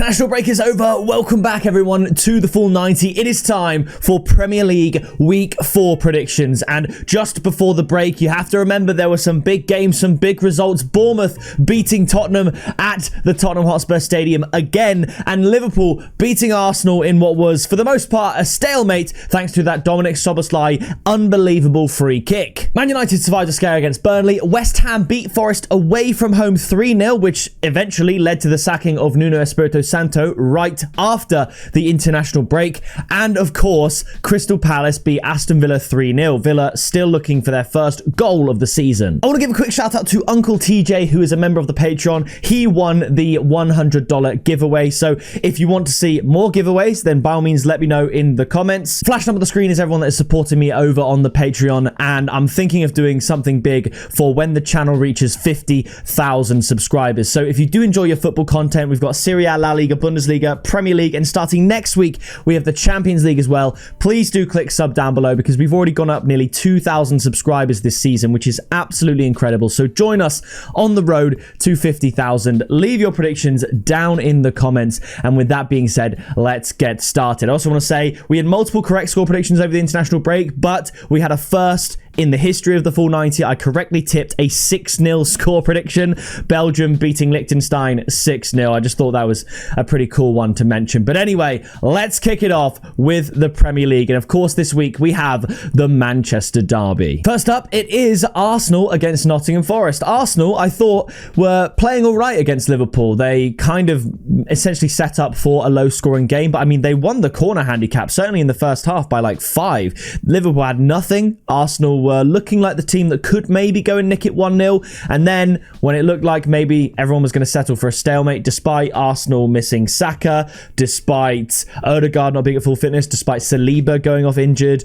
International break is over. Welcome back, everyone, to the full 90. It is time for Premier League Week 4 predictions. And just before the break, you have to remember there were some big games, some big results. Bournemouth beating Tottenham at the Tottenham Hotspur Stadium again. And Liverpool beating Arsenal in what was, for the most part, a stalemate thanks to that Dominic Szoboszlai unbelievable free kick. Man United survived a scare against Burnley. West Ham beat Forest away from home 3-0, which eventually led to the sacking of Nuno Espirito Santo right after the international break. And of course, Crystal Palace beat Aston Villa 3-0. Villa still looking for their first goal of the season. I want to give a quick shout out to Uncle TJ, who is a member of the Patreon. He won the $100 giveaway. So if you want to see more giveaways, then by all means, let me know in the comments. Flashing up on the screen is everyone that is supporting me over on the Patreon. And I'm thinking of doing something big for when the channel reaches 50,000 subscribers. So if you do enjoy your football content, we've got Serie A, La Liga, Bundesliga, Premier League, and starting next week, we have the Champions League as well. Please do click sub down below because we've already gone up nearly 2,000 subscribers this season, which is absolutely incredible. So join us on the road to 50,000. Leave your predictions down in the comments. And with that being said, let's get started. I also want to say we had multiple correct score predictions over the international break, but we had a first in the history of the full 90. I correctly tipped a 6-0 score prediction. Belgium beating Liechtenstein 6-0. I just thought that was a pretty cool one to mention. But anyway, let's kick it off with the Premier League. And of course, this week we have the Manchester Derby. First up, it is Arsenal against Nottingham Forest. Arsenal, I thought, were playing all right against Liverpool. They kind of essentially set up for a low-scoring game. But I mean, they won the corner handicap, certainly in the first half, by like 5. Liverpool had nothing. Arsenal were looking like the team that could maybe go and nick it 1-0. And then when it looked like maybe everyone was going to settle for a stalemate, despite Arsenal missing Saka, despite Odegaard not being at full fitness, despite Saliba going off injured,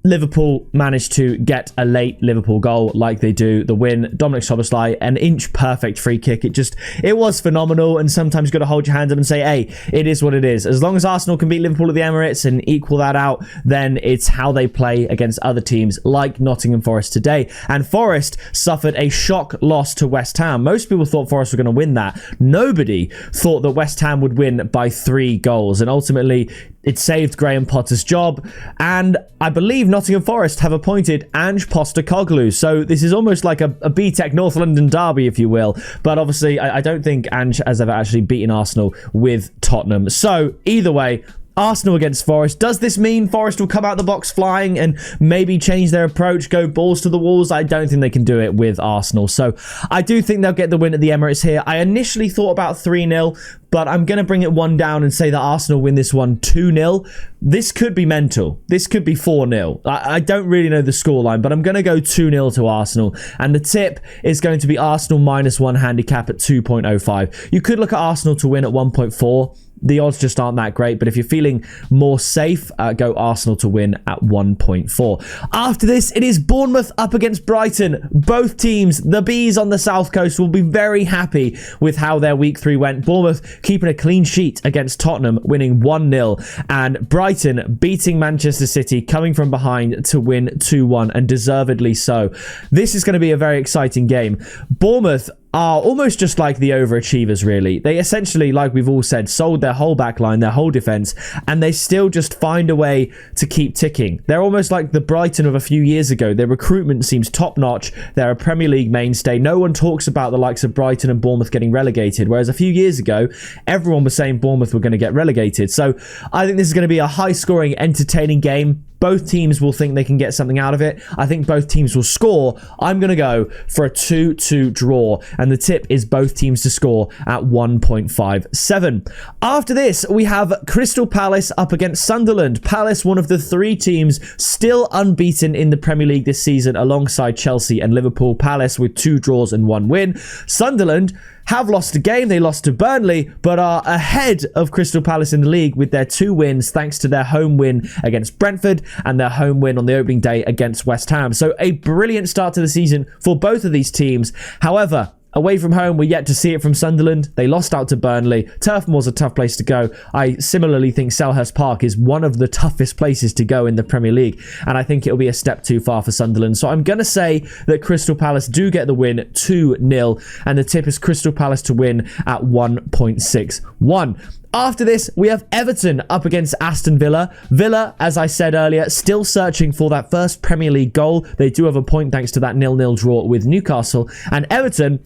Liverpool managed to get a late Liverpool goal like they do. The win, Dominic Szoboszlai, an inch perfect free kick. It was phenomenal. And sometimes you've got to hold your hands up and say, hey, it is what it is. As long as Arsenal can beat Liverpool at the Emirates and equal that out, then it's how they play against other teams like Nottingham Forest today. And Forest suffered a shock loss to West Ham. Most people thought Forest were going to win that. Nobody thought that West Ham would win by 3 goals. And ultimately, it saved Graham Potter's job. And I believe Nottingham Forest have appointed Ange Postecoglou. So this is almost like a BTEC North London derby, if you will. But obviously, I don't think Ange has ever actually beaten Arsenal with Tottenham. So either way, Arsenal against Forest. Does this mean Forest will come out the box flying and maybe change their approach, go balls to the walls? I don't think they can do it with Arsenal. So I do think they'll get the win at the Emirates here. I initially thought about 3-0, but I'm going to bring it one down and say that Arsenal win this one 2-0. This could be mental. This could be 4-0. I don't really know the scoreline, but I'm going to go 2-0 to Arsenal. And the tip is going to be Arsenal -1 handicap at 2.05. You could look at Arsenal to win at 1.4. The odds just aren't that great, but if you're feeling more safe, go Arsenal to win at 1.4. After this, it is Bournemouth up against Brighton. Both teams, the Bees on the South Coast, will be very happy with how their Week 3 went. Bournemouth keeping a clean sheet against Tottenham, winning 1-0, and Brighton beating Manchester City, coming from behind to win 2-1, and deservedly so. This is going to be a very exciting game. Bournemouth are almost just like the overachievers, really. They essentially, like we've all said, sold their whole back line, their whole defence, and they still just find a way to keep ticking. They're almost like the Brighton of a few years ago. Their recruitment seems top-notch. They're a Premier League mainstay. No one talks about the likes of Brighton and Bournemouth getting relegated, whereas a few years ago, everyone was saying Bournemouth were going to get relegated. So I think this is going to be a high-scoring, entertaining game. Both teams will think they can get something out of it. I think both teams will score. I'm going to go for a 2-2 draw. And the tip is both teams to score at 1.57. After this, we have Crystal Palace up against Sunderland. Palace, one of the 3 teams still unbeaten in the Premier League this season, alongside Chelsea and Liverpool. Palace with 2 draws and 1 win. Sunderland have lost a game. They lost to Burnley, but are ahead of Crystal Palace in the league with their 2 wins, thanks to their home win against Brentford and their home win on the opening day against West Ham. So a brilliant start to the season for both of these teams. However, Away from home, we're yet to see it from Sunderland. They lost out to Burnley. Turf Moor's a tough place to go. I similarly think Selhurst Park is one of the toughest places to go in the Premier League, and I think it'll be a step too far for Sunderland. So I'm going to say that Crystal Palace do get the win 2-0, and the tip is Crystal Palace to win at 1.61. After this, we have Everton up against Aston Villa. Villa, as I said earlier, still searching for that first Premier League goal. They do have a point thanks to that 0-0 draw with Newcastle. And Everton,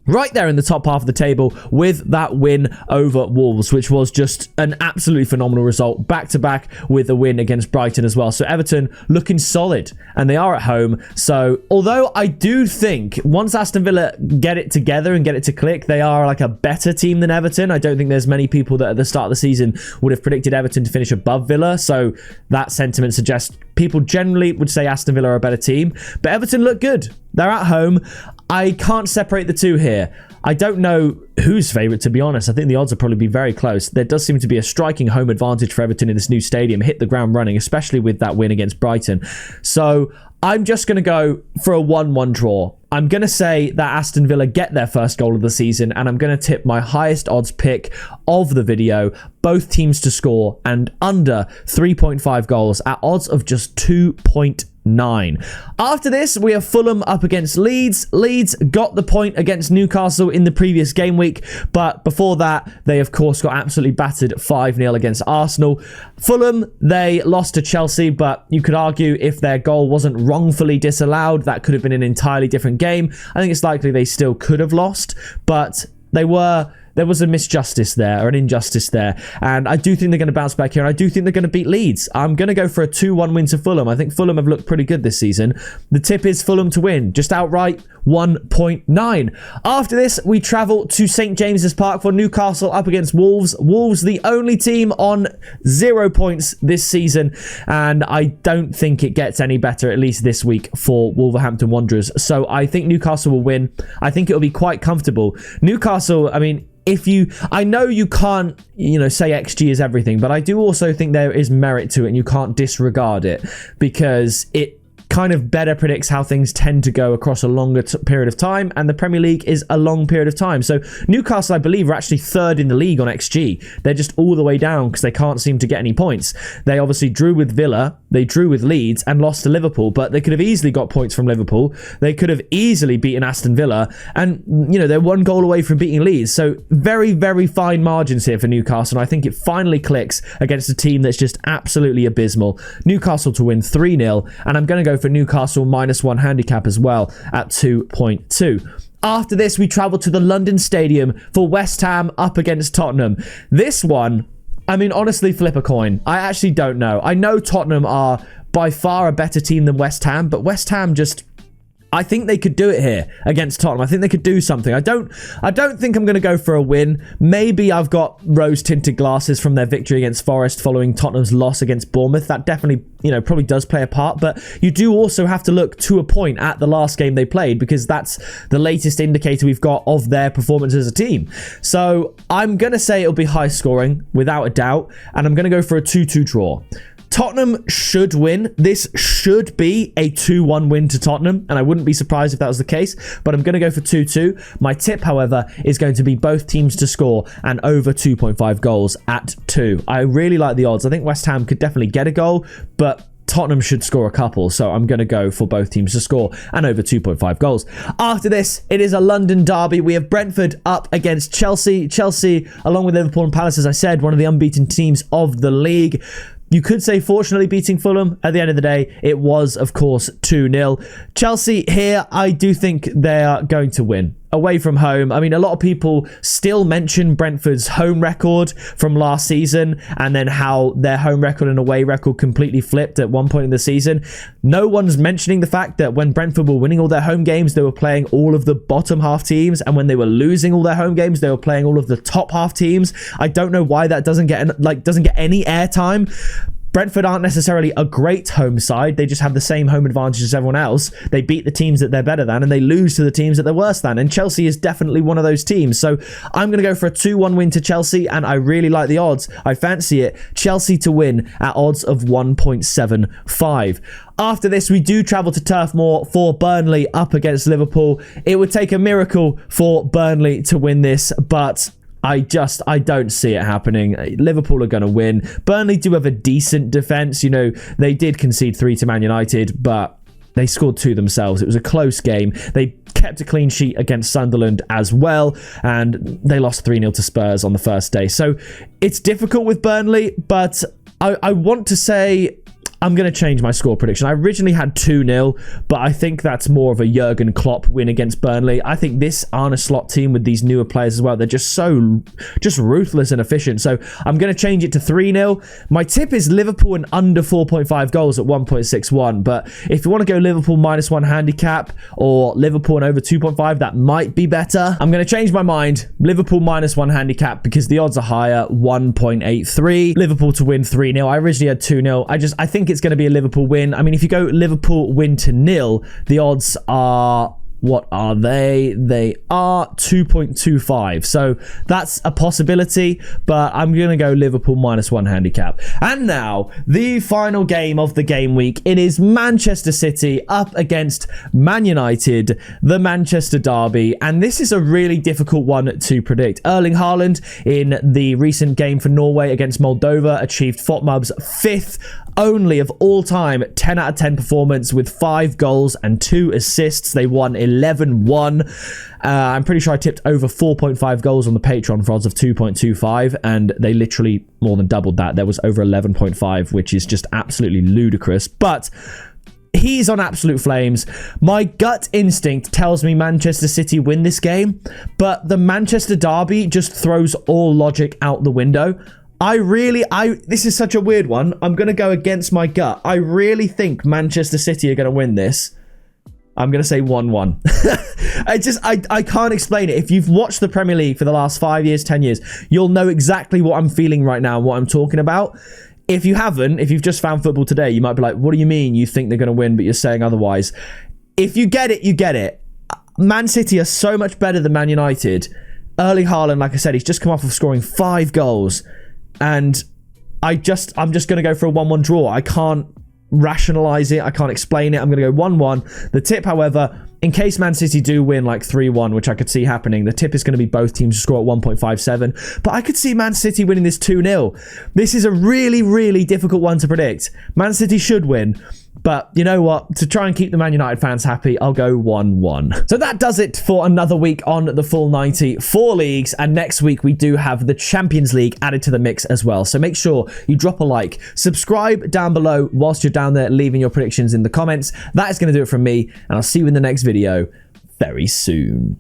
right there in the top half of the table with that win over Wolves, which was just an absolutely phenomenal result, back-to-back with a win against Brighton as well. So Everton looking solid, and they are at home. So although I do think once Aston Villa get it together and get it to click, they are like a better team than Everton. I don't think there's many people that at the start of the season would have predicted Everton to finish above Villa. So that sentiment suggests people generally would say Aston Villa are a better team. But Everton look good. They're at home. I can't separate the two here. I don't know who's favourite, to be honest. I think the odds will probably be very close. There does seem to be a striking home advantage for Everton in this new stadium. Hit the ground running, especially with that win against Brighton. So I'm just going to go for a 1-1 draw. I'm going to say that Aston Villa get their first goal of the season, and I'm going to tip my highest odds pick of the video, both teams to score, and under 3.5 goals at odds of just 2.9. After this, we have Fulham up against Leeds. Leeds got the point against Newcastle in the previous game week, but before that, they of course got absolutely battered 5-0 against Arsenal. Fulham, they lost to Chelsea, but you could argue if their goal wasn't wrongfully disallowed, that could have been an entirely different game. I think it's likely they still could have lost, but there was a misjustice there, or an injustice there. And I do think they're going to bounce back here. And I do think they're going to beat Leeds. I'm going to go for a 2-1 win to Fulham. I think Fulham have looked pretty good this season. The tip is Fulham to win, just outright 1.9. After this, we travel to St. James's Park for Newcastle up against Wolves. Wolves, the only team on 0 points this season. And I don't think it gets any better, at least this week, for Wolverhampton Wanderers. So I think Newcastle will win. I think it'll be quite comfortable. Newcastle, I mean, I know you can't, say XG is everything, but I do also think there is merit to it and you can't disregard it because it kind of better predicts how things tend to go across a longer period of time, and the Premier League is a long period of time. So Newcastle, I believe, are actually third in the league on XG. They're just all the way down because they can't seem to get any points. They obviously drew with Villa, they drew with Leeds and lost to Liverpool, but they could have easily got points from Liverpool. They could have easily beaten Aston Villa, and they're one goal away from beating Leeds. So very, very fine margins here for Newcastle, and I think it finally clicks against a team that's just absolutely abysmal. Newcastle to win 3-0, and I'm going to go for Newcastle -1 handicap as well at 2.2. After this, we travel to the London Stadium for West Ham up against Tottenham. This one, I mean, honestly, flip a coin. I actually don't know. I know Tottenham are by far a better team than West Ham, but West Ham I think they could do it here against Tottenham. I think they could do something. I don't think I'm going to go for a win. Maybe I've got rose-tinted glasses from their victory against Forest following Tottenham's loss against Bournemouth. That definitely, probably does play a part. But you do also have to look to a point at the last game they played because that's the latest indicator we've got of their performance as a team. So I'm going to say it'll be high scoring without a doubt. And I'm going to go for a 2-2 draw. Tottenham should win. This should be a 2-1 win to Tottenham, and I wouldn't be surprised if that was the case, but I'm going to go for 2-2. My tip, however, is going to be both teams to score and over 2.5 goals at 2. I really like the odds. I think West Ham could definitely get a goal, but Tottenham should score a couple, so I'm going to go for both teams to score and over 2.5 goals. After this, it is a London derby. We have Brentford up against Chelsea. Chelsea, along with Liverpool and Palace, as I said, one of the unbeaten teams of the league. You could say fortunately beating Fulham. At the end of the day, it was, of course, 2-0. Chelsea here, I do think they are going to win. Away from home, I mean, a lot of people still mention Brentford's home record from last season and then how their home record and away record completely flipped at one point in the season. No one's mentioning the fact that when Brentford were winning all their home games, they were playing all of the bottom half teams, and when they were losing all their home games, they were playing all of the top half teams. I don't know why that doesn't get any airtime. Brentford aren't necessarily a great home side. They just have the same home advantage as everyone else. They beat the teams that they're better than, and they lose to the teams that they're worse than. And Chelsea is definitely one of those teams. So I'm going to go for a 2-1 win to Chelsea, and I really like the odds. I fancy it. Chelsea to win at odds of 1.75. After this, we do travel to Turf Moor for Burnley up against Liverpool. It would take a miracle for Burnley to win this, but I don't see it happening. Liverpool are going to win. Burnley do have a decent defence. You know, they did concede 3 to Man United, but they scored 2 themselves. It was a close game. They kept a clean sheet against Sunderland as well, and they lost 3-0 to Spurs on the first day. So it's difficult with Burnley, but I want to say I'm going to change my score prediction. I originally had 2-0, but I think that's more of a Jurgen Klopp win against Burnley. I think this Arne Slot team with these newer players as well, they're just ruthless and efficient. So I'm going to change it to 3-0. My tip is Liverpool and under 4.5 goals at 1.61. But if you want to go Liverpool -1 handicap or Liverpool and over 2.5, that might be better. I'm going to change my mind. Liverpool -1 handicap because the odds are higher, 1.83. Liverpool to win 3-0. I originally had 2-0. I think it's going to be a Liverpool win. I mean, if you go Liverpool win to 0, the odds are, what are they? They are 2.25. So that's a possibility, but I'm going to go Liverpool -1 handicap. And now, the final game of the game week. It is Manchester City up against Man United, the Manchester Derby. And this is a really difficult one to predict. Erling Haaland in the recent game for Norway against Moldova achieved FOTMUB's 5th only of all time 10 out of 10 performance with 5 goals and 2 assists. They won 11-1. I'm pretty sure I tipped over 4.5 goals on the Patreon for odds of 2.25, and they literally more than doubled that. There was over 11.5, which is just absolutely ludicrous. But he's on absolute flames. My gut instinct tells me Manchester City win this game, but the Manchester Derby just throws all logic out the window. This is such a weird one. I'm going to go against my gut. I really think Manchester City are going to win this. I'm going to say 1-1. I can't explain it. If you've watched the Premier League for the last 5 years, 10 years, you'll know exactly what I'm feeling right now and what I'm talking about. If you haven't, if you've just found football today, you might be like, what do you mean you think they're going to win, but you're saying otherwise? If you get it, you get it. Man City are so much better than Man United. Erling Haaland, like I said, he's just come off of scoring 5 goals. And I'm just going to go for a 1-1 draw. I can't rationalize it. I can't explain it. I'm going to go 1-1. The tip, however, in case Man City do win like 3-1, which I could see happening, the tip is going to be both teams to score at 1.57. But I could see Man City winning this 2-0. This is a really, really difficult one to predict. Man City should win. But you know what? To try and keep the Man United fans happy, I'll go 1-1. So that does it for another week on the Full 90. 4 leagues, and next week we do have the Champions League added to the mix as well. So make sure you drop a like. Subscribe down below whilst you're down there leaving your predictions in the comments. That is going to do it from me, and I'll see you in the next video very soon.